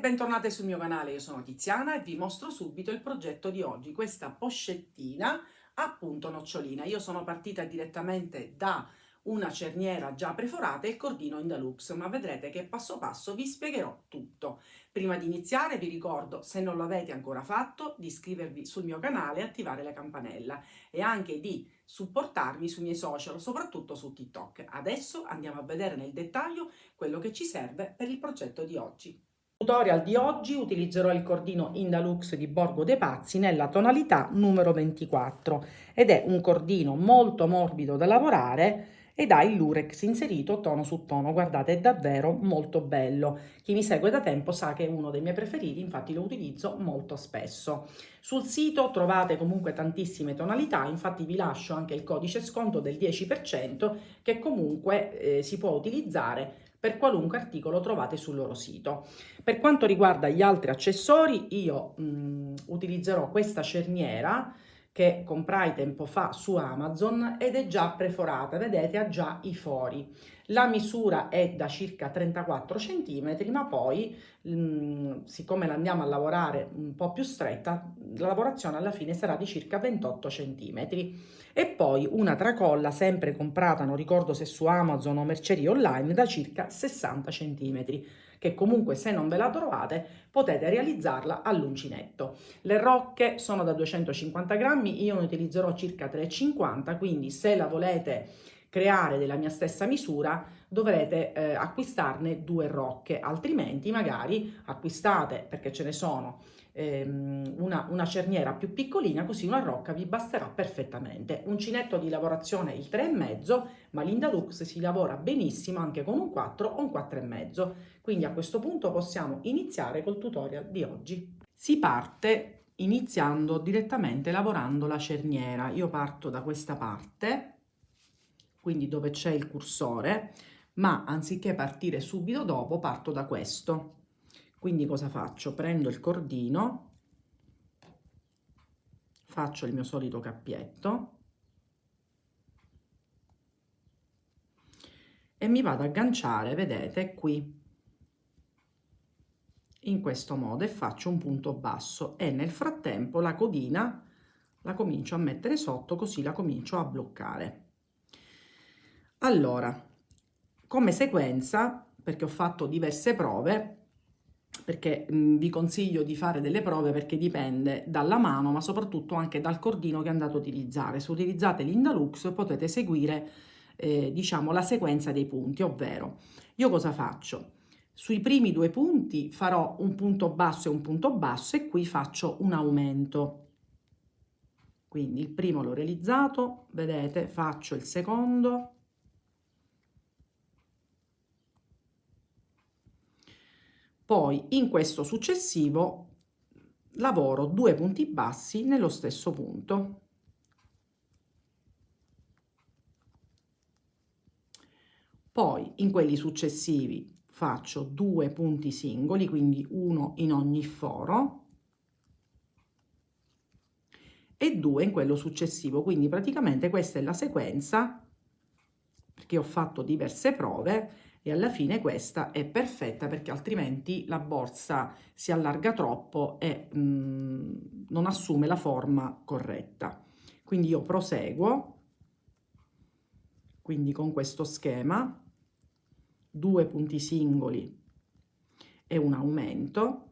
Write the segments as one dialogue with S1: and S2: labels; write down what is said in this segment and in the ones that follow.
S1: bentornate sul mio canale, io sono Tiziana e vi mostro subito il progetto di oggi, questa pochettina appunto nocciolina. Io sono partita direttamente da una cerniera già preforata e il cordino Indalux, ma vedrete che passo passo vi spiegherò tutto. Prima di iniziare vi ricordo, se non l'avete ancora fatto, di iscrivervi sul mio canale e attivare la campanella e anche di supportarmi sui miei social, soprattutto su TikTok. Adesso andiamo a vedere nel dettaglio quello che ci serve per il progetto di oggi. Nel tutorial di oggi utilizzerò il cordino Indalux di Borgo dei Pazzi nella tonalità numero 24 ed è un cordino molto morbido da lavorare ed ha il lurex inserito tono su tono. Guardate, è davvero molto bello. Chi mi segue da tempo sa che è uno dei miei preferiti, infatti lo utilizzo molto spesso. Sul sito trovate comunque tantissime tonalità, infatti vi lascio anche il codice sconto del 10% che comunque si può utilizzare per qualunque articolo trovate sul loro sito. Per quanto riguarda gli altri accessori, io utilizzerò questa cerniera che comprai tempo fa su Amazon ed è già preforata, vedete, ha già i fori. La misura è da circa 34 cm, ma poi, siccome la andiamo a lavorare un po' più stretta, la lavorazione alla fine sarà di circa 28 cm. E poi una tracolla sempre comprata, non ricordo se su Amazon o mercerie online, da circa 60 cm, che comunque se non ve la trovate potete realizzarla all'uncinetto. Le rocche sono da 250 grammi, io ne utilizzerò circa 350, quindi se la volete creare della mia stessa misura dovrete acquistarne 2 rocche, altrimenti magari acquistate, perché ce ne sono, una cerniera più piccolina, così una rocca vi basterà perfettamente. Uncinetto di lavorazione il 3,5, ma l'Indalux si lavora benissimo anche con un 4 o un 4,5. Quindi a questo punto possiamo iniziare col tutorial di oggi. Si parte iniziando direttamente lavorando la cerniera. Io parto da questa parte, quindi dove c'è il cursore, ma anziché partire subito dopo parto da questo. Quindi cosa faccio? Prendo il cordino, faccio il mio solito cappietto e mi vado ad agganciare, vedete, qui in questo modo, e faccio un punto basso e nel frattempo la codina la comincio a mettere sotto, così la comincio a bloccare. Allora, come sequenza, perché ho fatto diverse prove, perché vi consiglio di fare delle prove perché dipende dalla mano, ma soprattutto anche dal cordino che andate a utilizzare. Se utilizzate l'Indalux potete seguire diciamo la sequenza dei punti, ovvero io cosa faccio? Sui primi 2 punti farò un punto basso e un punto basso e qui faccio un aumento. Quindi il primo l'ho realizzato, vedete, faccio il secondo, poi in questo successivo lavoro 2 punti bassi nello stesso punto. Poi in quelli successivi faccio 2 punti singoli, quindi uno in ogni foro, e 2 in quello successivo, quindi praticamente questa è la sequenza, perché ho fatto diverse prove e alla fine questa è perfetta, perché altrimenti la borsa si allarga troppo e non assume la forma corretta. Quindi io proseguo, quindi con questo schema, 2 punti singoli e un aumento,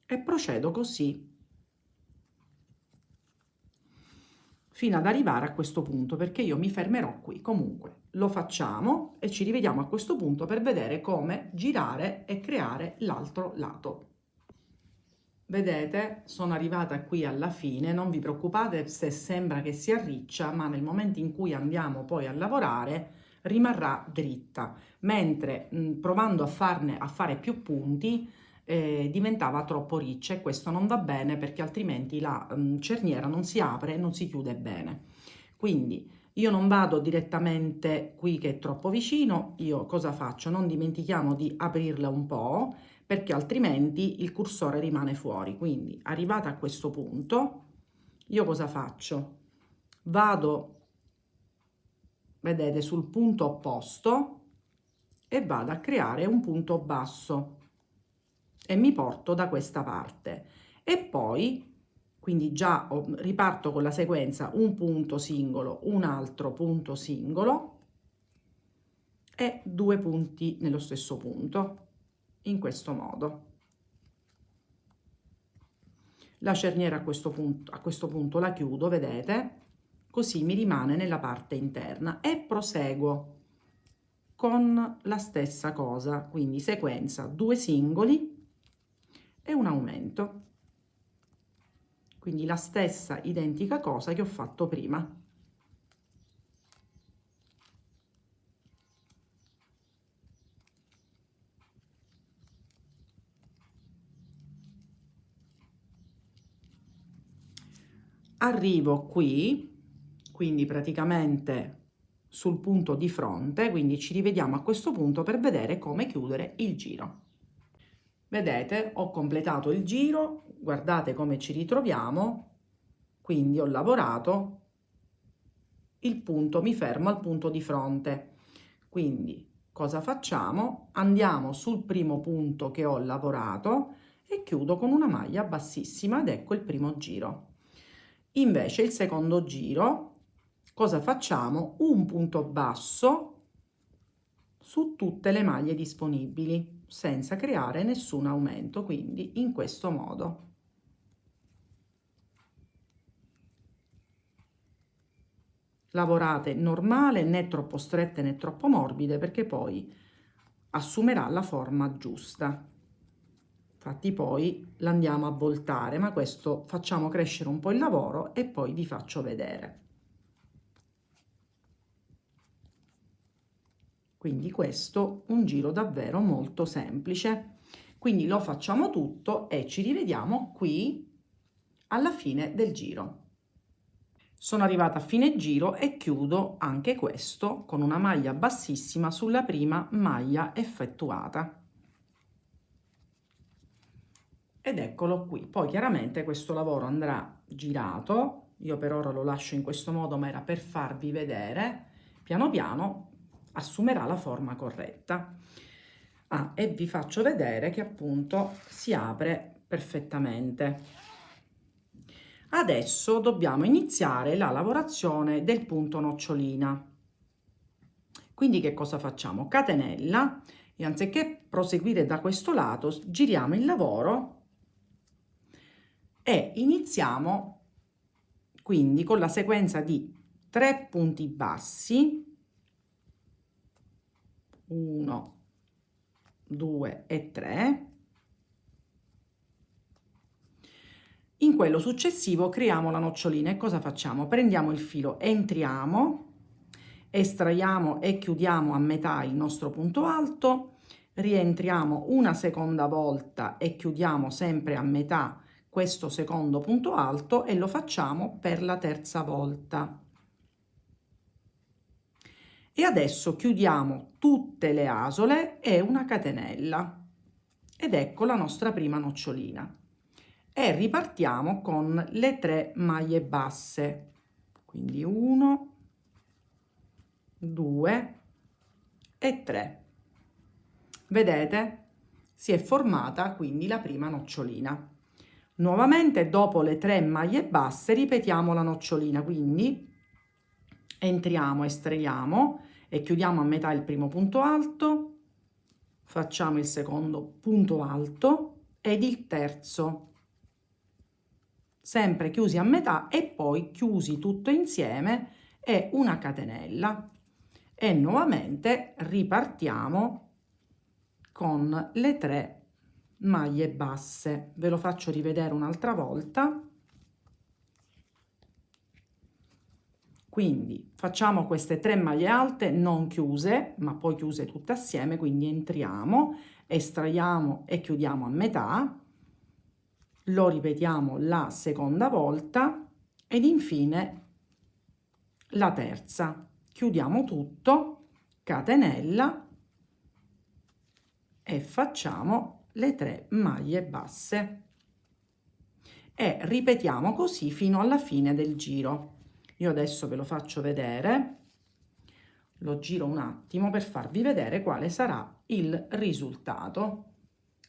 S1: e procedo così fino ad arrivare a questo punto, perché io mi fermerò qui. Comunque lo facciamo e ci rivediamo a questo punto per vedere come girare e creare l'altro lato. Vedete, sono arrivata qui alla fine, non vi preoccupate se sembra che si arriccia, ma nel momento in cui andiamo poi a lavorare rimarrà dritta, mentre provando a fare più punti diventava troppo riccia, e questo non va bene perché altrimenti la cerniera non si apre e non si chiude bene. Quindi io non vado direttamente qui che è troppo vicino, io cosa faccio? Non dimentichiamo di aprirla un po', perché altrimenti il cursore rimane fuori. Quindi arrivata a questo punto, io cosa faccio? Vado, vedete, sul punto opposto e vado a creare un punto basso e mi porto da questa parte e poi quindi già riparto con la sequenza un punto singolo, un altro punto singolo e 2 punti nello stesso punto, in questo modo. La cerniera a questo punto la chiudo, vedete? Così mi rimane nella parte interna e proseguo con la stessa cosa, quindi sequenza 2 singoli e un aumento. Quindi la stessa identica cosa che ho fatto prima. Arrivo qui, quindi praticamente sul punto di fronte, quindi ci rivediamo a questo punto per vedere come chiudere il giro. Vedete, ho completato il giro, guardate come ci ritroviamo, quindi ho lavorato il punto, mi fermo al punto di fronte. Quindi cosa facciamo? Andiamo sul primo punto che ho lavorato e chiudo con una maglia bassissima ed ecco il primo giro. Invece il secondo giro, cosa facciamo? Un punto basso su tutte le maglie disponibili senza creare nessun aumento, quindi in questo modo. Lavorate normale, né troppo strette né troppo morbide, perché poi assumerà la forma giusta. Infatti poi l'andiamo a voltare, ma questo facciamo crescere un po' il lavoro e poi vi faccio vedere. Quindi questo un giro davvero molto semplice. Quindi lo facciamo tutto e ci rivediamo qui alla fine del giro. Sono arrivata a fine giro e chiudo anche questo con una maglia bassissima sulla prima maglia effettuata. Ed eccolo qui. Poi chiaramente questo lavoro andrà girato, io per ora lo lascio in questo modo, ma era per farvi vedere, piano piano assumerà la forma corretta. E vi faccio vedere che appunto si apre perfettamente. Adesso dobbiamo iniziare la lavorazione del punto nocciolina. Quindi che cosa facciamo? Catenella e anziché proseguire da questo lato, giriamo il lavoro e iniziamo quindi con la sequenza di 3 punti bassi, 1, 2 e 3. In quello successivo creiamo la nocciolina e cosa facciamo? Prendiamo il filo, entriamo, estraiamo e chiudiamo a metà il nostro punto alto, rientriamo una seconda volta e chiudiamo sempre a metà questo secondo punto alto e lo facciamo per la terza volta. E adesso chiudiamo tutte le asole e una catenella ed ecco la nostra prima nocciolina e ripartiamo con le 3 maglie basse, quindi 1, 2 e 3. Vedete? Si è formata quindi la prima nocciolina. Nuovamente dopo le 3 maglie basse ripetiamo la nocciolina, quindi entriamo, estraiamo e chiudiamo a metà il primo punto alto, facciamo il secondo punto alto ed il terzo, sempre chiusi a metà e poi chiusi tutto insieme e una catenella e nuovamente ripartiamo con le 3 maglie basse. Ve lo faccio rivedere un'altra volta. Quindi facciamo queste 3 maglie alte non chiuse, ma poi chiuse tutte assieme, quindi entriamo, estraiamo e chiudiamo a metà, lo ripetiamo la seconda volta ed infine la terza. Chiudiamo tutto, catenella e facciamo le 3 maglie basse e ripetiamo così fino alla fine del giro. Io adesso ve lo faccio vedere, lo giro un attimo per farvi vedere quale sarà il risultato.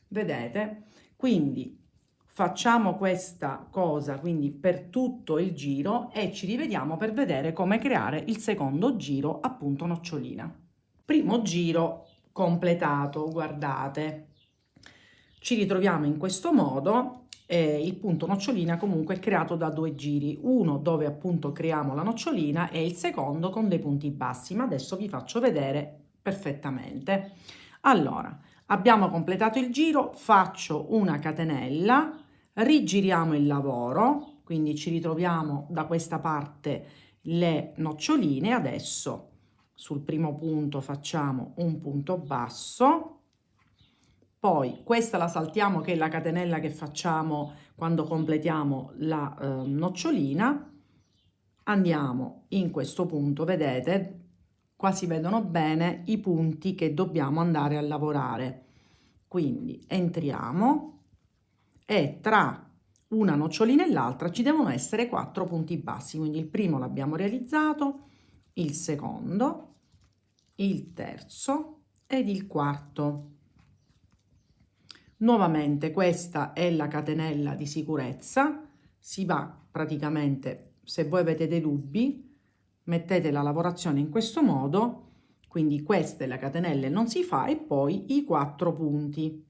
S1: Vedete? Quindi facciamo questa cosa quindi per tutto il giro e ci rivediamo per vedere come creare il secondo giro, appunto nocciolina. Primo giro completato, guardate. Ci ritroviamo in questo modo. Il punto nocciolina comunque è creato da due giri, uno dove appunto creiamo la nocciolina e il secondo con dei punti bassi, ma adesso vi faccio vedere perfettamente. Allora, abbiamo completato il giro, faccio una catenella, rigiriamo il lavoro, quindi ci ritroviamo da questa parte le noccioline. Adesso sul primo punto facciamo un punto basso, poi questa la saltiamo che è la catenella che facciamo quando completiamo la nocciolina, andiamo in questo punto, vedete, qua si vedono bene i punti che dobbiamo andare a lavorare, quindi entriamo e tra una nocciolina e l'altra ci devono essere 4 punti bassi, quindi il primo l'abbiamo realizzato, il secondo, il terzo ed il quarto. Nuovamente questa è la catenella di sicurezza, si va praticamente, se voi avete dei dubbi, mettete la lavorazione in questo modo, quindi questa è la catenella e non si fa, e poi i 4 punti.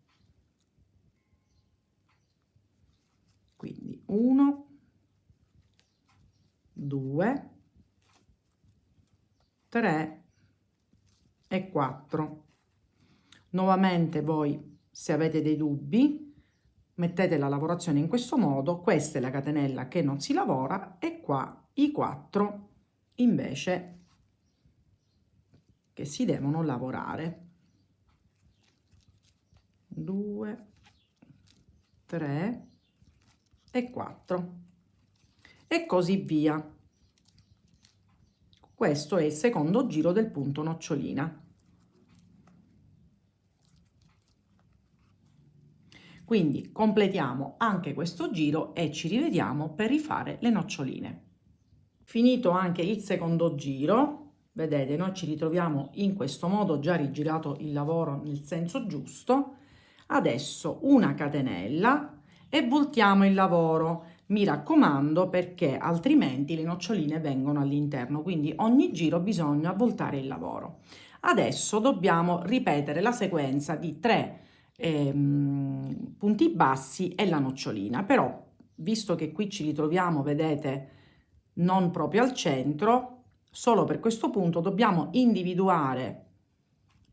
S1: Quindi 1, 2, 3 e 4. Nuovamente voi, se avete dei dubbi, mettete la lavorazione in questo modo, questa è la catenella che non si lavora e qua i 4 invece che si devono lavorare. 2, 3 e 4 e così via. Questo è il secondo giro del punto nocciolina. Quindi completiamo anche questo giro e ci rivediamo per rifare le noccioline. Finito anche il secondo giro, vedete, noi ci ritroviamo in questo modo, già rigirato il lavoro nel senso giusto. Adesso una catenella e voltiamo il lavoro, mi raccomando, perché altrimenti le noccioline vengono all'interno, quindi ogni giro bisogna voltare il lavoro. Adesso dobbiamo ripetere la sequenza di 3 punti bassi e la nocciolina, però visto che qui ci ritroviamo, vedete, non proprio al centro, solo per questo punto dobbiamo individuare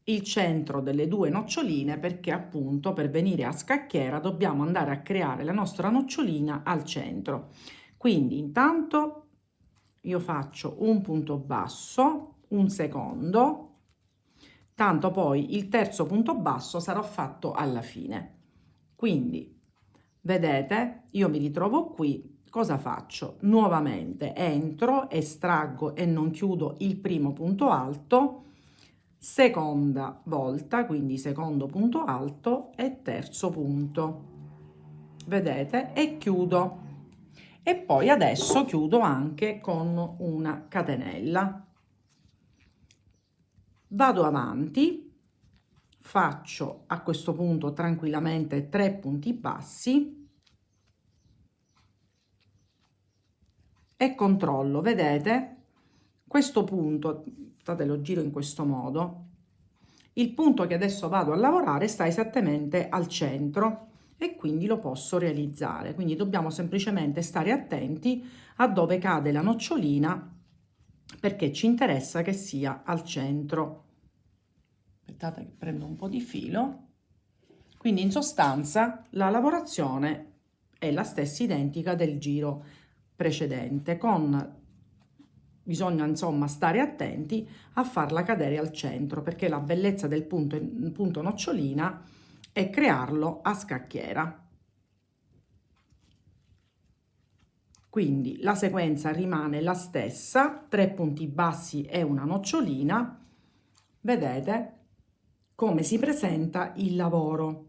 S1: il centro delle due noccioline, perché appunto per venire a scacchiera dobbiamo andare a creare la nostra nocciolina al centro. Quindi intanto io faccio un punto basso, un secondo, tanto poi il terzo punto basso sarà fatto alla fine. Quindi vedete, io mi ritrovo qui, cosa faccio? Nuovamente entro, estraggo e non chiudo il primo punto alto, seconda volta, quindi secondo punto alto e terzo punto, vedete, e chiudo. E poi adesso chiudo anche con una catenella. Vado avanti, faccio a questo punto tranquillamente 3 punti bassi e controllo, vedete, questo punto, state, lo giro in questo modo, il punto che adesso vado a lavorare sta esattamente al centro e quindi lo posso realizzare, quindi dobbiamo semplicemente stare attenti a dove cade la nocciolina, perché ci interessa che sia al centro. Aspettate che prendo un po' di filo. Quindi in sostanza la lavorazione è la stessa identica del giro precedente, bisogna insomma stare attenti a farla cadere al centro, perché la bellezza del punto nocciolina è crearlo a scacchiera. Quindi la sequenza rimane la stessa, 3 punti bassi e una nocciolina. Vedete come si presenta il lavoro.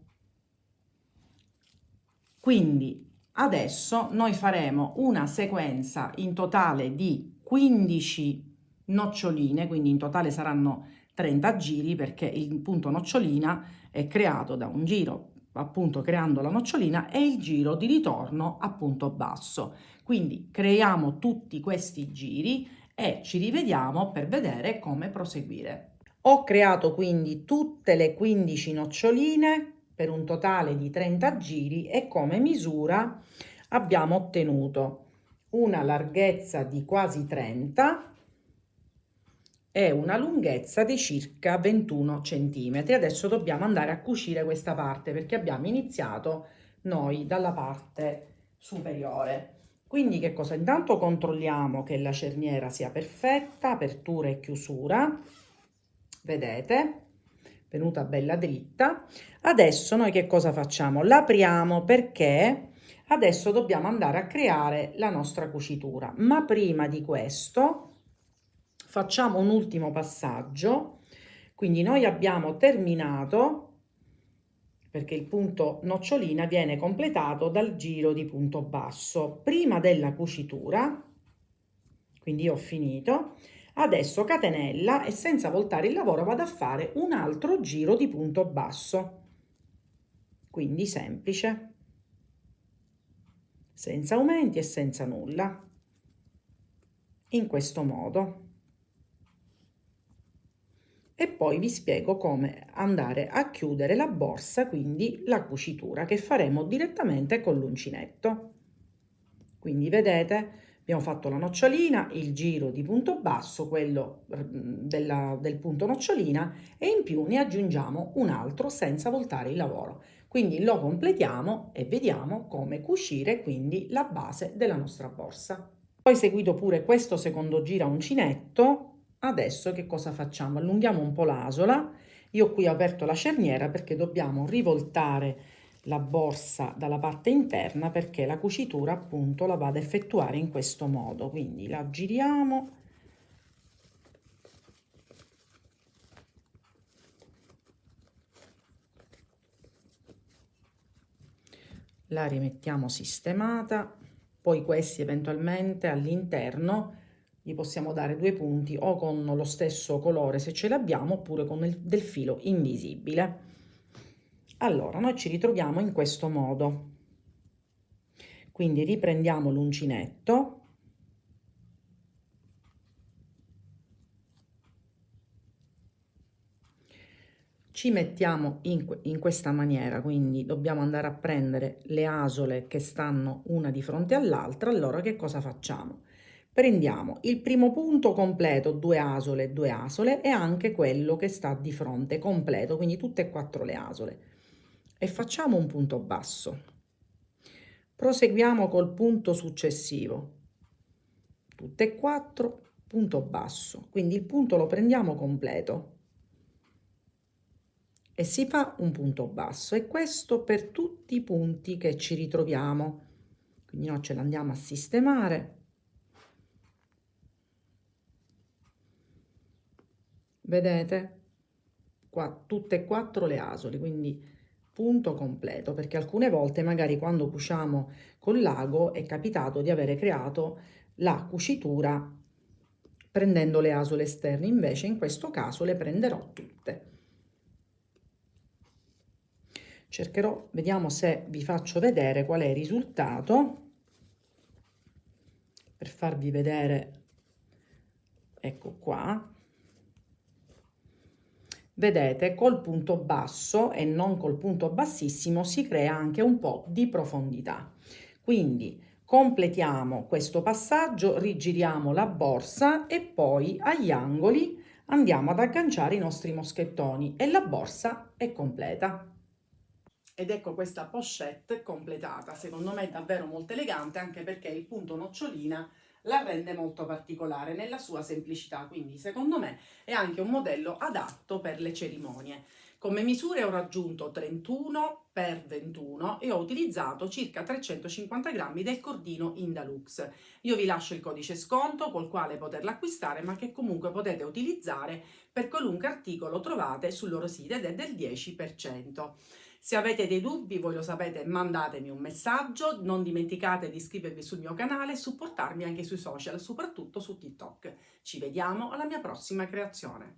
S1: Quindi adesso noi faremo una sequenza in totale di 15 noccioline, quindi in totale saranno 30 giri perché il punto nocciolina è creato da un giro appunto creando la nocciolina e il giro di ritorno a punto basso. Quindi creiamo tutti questi giri e ci rivediamo per vedere come proseguire. Ho creato quindi tutte le 15 noccioline per un totale di 30 giri e come misura abbiamo ottenuto una larghezza di quasi 30 e una lunghezza di circa 21 centimetri. Adesso dobbiamo andare a cucire questa parte perché abbiamo iniziato noi dalla parte superiore. Quindi che cosa? Intanto controlliamo che la cerniera sia perfetta, apertura e chiusura. Vedete? Venuta bella dritta. Adesso noi che cosa facciamo? L'apriamo perché adesso dobbiamo andare a creare la nostra cucitura, ma prima di questo facciamo un ultimo passaggio. Quindi noi abbiamo terminato perché il punto nocciolina viene completato dal giro di punto basso prima della cucitura, quindi ho finito. Adesso catenella e senza voltare il lavoro vado a fare un altro giro di punto basso, quindi semplice, senza aumenti e senza nulla, in questo modo. E poi vi spiego come andare a chiudere la borsa, quindi la cucitura che faremo direttamente con l'uncinetto. Quindi vedete, abbiamo fatto la nocciolina, il giro di punto basso, quello del punto nocciolina, e in più ne aggiungiamo un altro senza voltare il lavoro. Quindi lo completiamo e vediamo come cucire quindi la base della nostra borsa. Poi seguito pure questo secondo giro a uncinetto. Adesso che cosa facciamo? Allunghiamo un po' l'asola. Io qui ho aperto la cerniera perché dobbiamo rivoltare la borsa dalla parte interna perché la cucitura appunto la vado a effettuare in questo modo. Quindi la giriamo. La rimettiamo sistemata. Poi questi eventualmente all'interno gli possiamo dare due punti o con lo stesso colore se ce l'abbiamo oppure con del filo invisibile. Allora noi ci ritroviamo in questo modo, quindi riprendiamo l'uncinetto, ci mettiamo in questa maniera, quindi dobbiamo andare a prendere le asole che stanno una di fronte all'altra. Allora che cosa facciamo? Prendiamo il primo punto completo, due asole e anche quello che sta di fronte completo, quindi tutte e quattro le asole, e facciamo un punto basso. Proseguiamo col punto successivo, tutte e quattro, punto basso, quindi il punto lo prendiamo completo e si fa un punto basso, e questo per tutti i punti che ci ritroviamo. Quindi noi ce l'andiamo a sistemare. Vedete qua tutte e quattro le asole, quindi punto completo, perché alcune volte magari quando cuciamo con l'ago è capitato di avere creato la cucitura prendendo le asole esterne, invece in questo caso le prenderò tutte. Cercherò, vediamo se vi faccio vedere qual è il risultato, per farvi vedere, ecco qua. Vedete, col punto basso e non col punto bassissimo si crea anche un po' di profondità. Quindi completiamo questo passaggio, rigiriamo la borsa e poi agli angoli andiamo ad agganciare i nostri moschettoni e la borsa è completa. Ed ecco questa pochette completata, secondo me è davvero molto elegante, anche perché il punto nocciolina la rende molto particolare nella sua semplicità, quindi secondo me è anche un modello adatto per le cerimonie. Come misure ho raggiunto 31 x 21 e ho utilizzato circa 350 grammi del cordino Indalux. Io vi lascio il codice sconto col quale poterla acquistare, ma che comunque potete utilizzare per qualunque articolo trovate sul loro sito ed è del 10%. Se avete dei dubbi, voi lo sapete, mandatemi un messaggio, non dimenticate di iscrivervi sul mio canale e supportarmi anche sui social, soprattutto su TikTok. Ci vediamo alla mia prossima creazione.